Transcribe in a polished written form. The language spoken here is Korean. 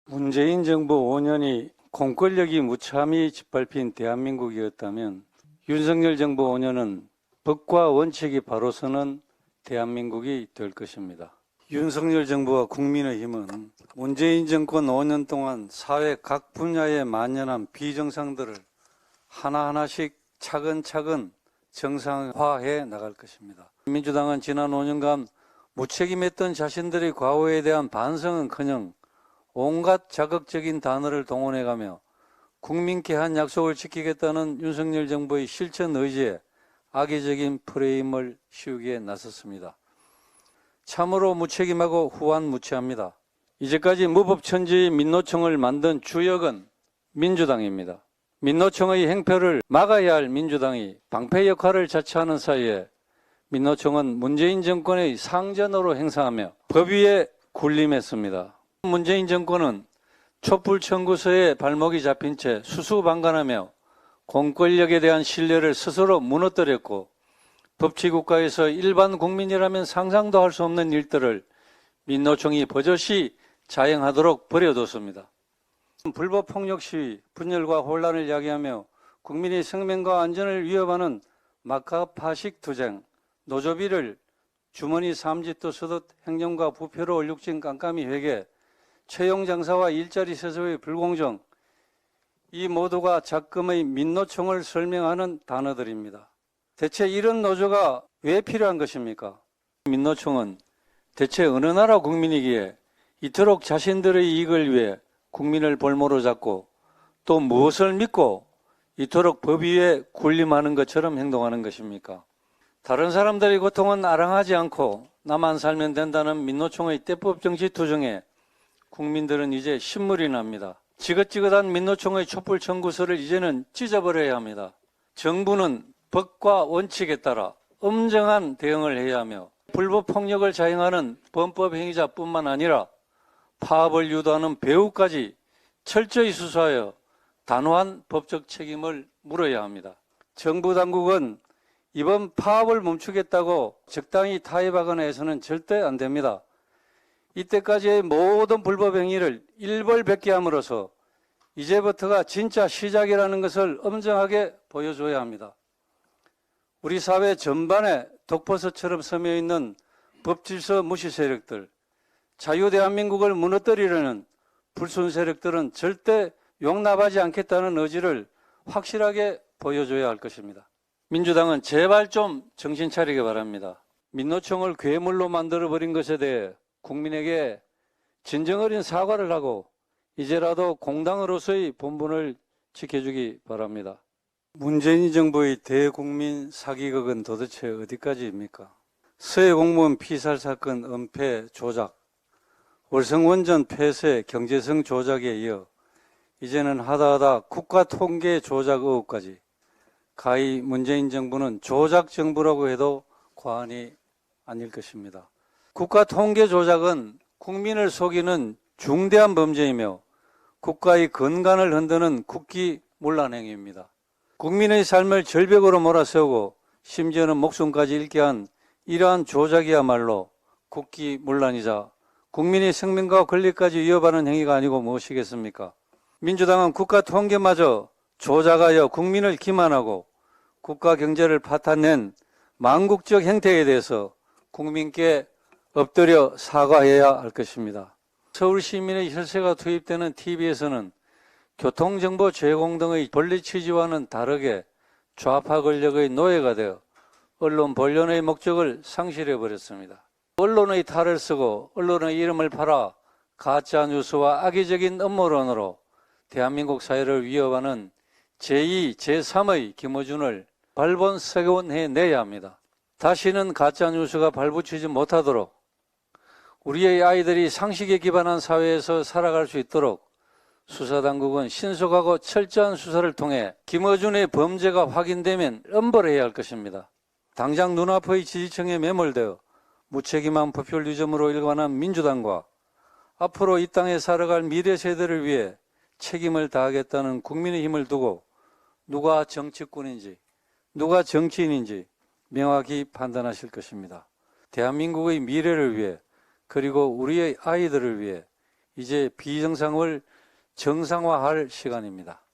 문재인 정부 5년이 공권력이 무참히 짓밟힌 대한민국이었다면 윤석열 정부 5년은 법과 원칙이 바로 서는 대한민국이 될 것입니다. 윤석열 정부와 국민의힘은 문재인 정권 5년 동안 사회 각 분야의 만연한 비정상들을 하나하나씩 차근차근 정상화해 나갈 것입니다. 민주당은 지난 5년간 무책임했던 자신들의 과오에 대한 반성은커녕 온갖 자극적인 단어를 동원해가며 국민께 한 약속을 지키겠다는 윤석열 정부의 실천 의지에 악의적인 프레임을 씌우기에 나섰습니다. 참으로 무책임하고 후한무치합니다. 이제까지 무법천지의 민노총을 만든 주역은 민주당입니다. 민노총의 행패를 막아야 할 민주당이 방패 역할을 자처하는 사이에 민노총은 문재인 정권의 상전으로 행사하며 법 위에 군림했습니다. 문재인 정권은 촛불 청구서에 발목이 잡힌 채 수수방관하며 공권력에 대한 신뢰를 스스로 무너뜨렸고 법치국가에서 일반 국민이라면 상상도 할 수 없는 일들을 민노총이 버젓이 자행하도록 버려뒀습니다. 불법 폭력 시위, 분열과 혼란을 야기하며 국민의 생명과 안전을 위협하는 막가파식 투쟁, 노조비를 주머니 삼짓도 쓰듯 행정과 부패로 얼룩진 깜깜이 회계, 채용 장사와 일자리 세습의 불공정, 이 모두가 작금의 민노총을 설명하는 단어들입니다. 대체 이런 노조가 왜 필요한 것입니까? 민노총은 대체 어느 나라 국민이기에 이토록 자신들의 이익을 위해 국민을 볼모로 잡고 또 무엇을 믿고 이토록 법 위에 군림하는 것처럼 행동하는 것입니까? 다른 사람들의 고통은 아랑하지 않고 나만 살면 된다는 민노총의 떼법 정치 투정에 국민들은 이제 신물이 납니다. 지긋지긋한 민노총의 촛불 청구서를 이제는 찢어버려야 합니다. 정부는 법과 원칙에 따라 엄정한 대응을 해야 하며 불법 폭력을 자행하는 범법 행위자뿐만 아니라 파업을 유도하는 배후까지 철저히 수사하여 단호한 법적 책임을 물어야 합니다. 정부 당국은 이번 파업을 멈추겠다고 적당히 타협하거나 해서는 절대 안 됩니다. 이때까지의 모든 불법 행위를 일벌백계 함으로써 이제부터가 진짜 시작이라는 것을 엄정하게 보여줘야 합니다. 우리 사회 전반에 독버섯처럼 스며있는 법질서 무시 세력들, 자유대한민국을 무너뜨리려는 불순 세력들은 절대 용납하지 않겠다는 의지를 확실하게 보여줘야 할 것입니다. 민주당은 제발 좀 정신 차리기 바랍니다. 민노총을 괴물로 만들어버린 것에 대해 국민에게 진정 어린 사과를 하고 이제라도 공당으로서의 본분을 지켜주기 바랍니다. 문재인 정부의 대국민 사기극은 도대체 어디까지입니까? 서해 공무원 피살 사건 은폐 조작, 월성원전 폐쇄 경제성 조작에 이어 이제는 하다하다 국가통계 조작 의혹까지 가히 문재인 정부는 조작 정부라고 해도 과언이 아닐 것입니다. 국가통계 조작은 국민을 속이는 중대한 범죄이며 국가의 건강을 흔드는 국기문란 행위입니다. 국민의 삶을 절벽으로 몰아세우고 심지어는 목숨까지 잃게 한 이러한 조작이야말로 국기문란이자 국민의 생명과 권리까지 위협하는 행위가 아니고 무엇이겠습니까? 민주당은 국가통계마저 조작하여 국민을 기만하고 국가 경제를 파탄낸 망국적 행태에 대해서 국민께 엎드려 사과해야 할 것입니다. 서울 시민의 혈세가 투입되는 TV에서는 교통정보 제공 등의 권리 취지와는 다르게 좌파 권력의 노예가 되어 언론 본연의 목적을 상실해버렸습니다. 언론의 탈을 쓰고 언론의 이름을 팔아 가짜 뉴스와 악의적인 음모론으로 대한민국 사회를 위협하는 제2, 제3의 김어준을 발본색원해내야 합니다. 다시는 가짜 뉴스가 발붙이지 못하도록 우리의 아이들이 상식에 기반한 사회에서 살아갈 수 있도록 수사당국은 신속하고 철저한 수사를 통해 김어준의 범죄가 확인되면 엄벌해야 할 것입니다. 당장 눈앞의 지지층에 매몰되어 무책임한 포퓰리즘으로 일관한 민주당과 앞으로 이 땅에 살아갈 미래 세대를 위해 책임을 다하겠다는 국민의 힘을 두고 누가 정치꾼인지 누가 정치인인지 명확히 판단하실 것입니다. 대한민국의 미래를 위해 그리고 우리의 아이들을 위해 이제 비정상을 정상화할 시간입니다.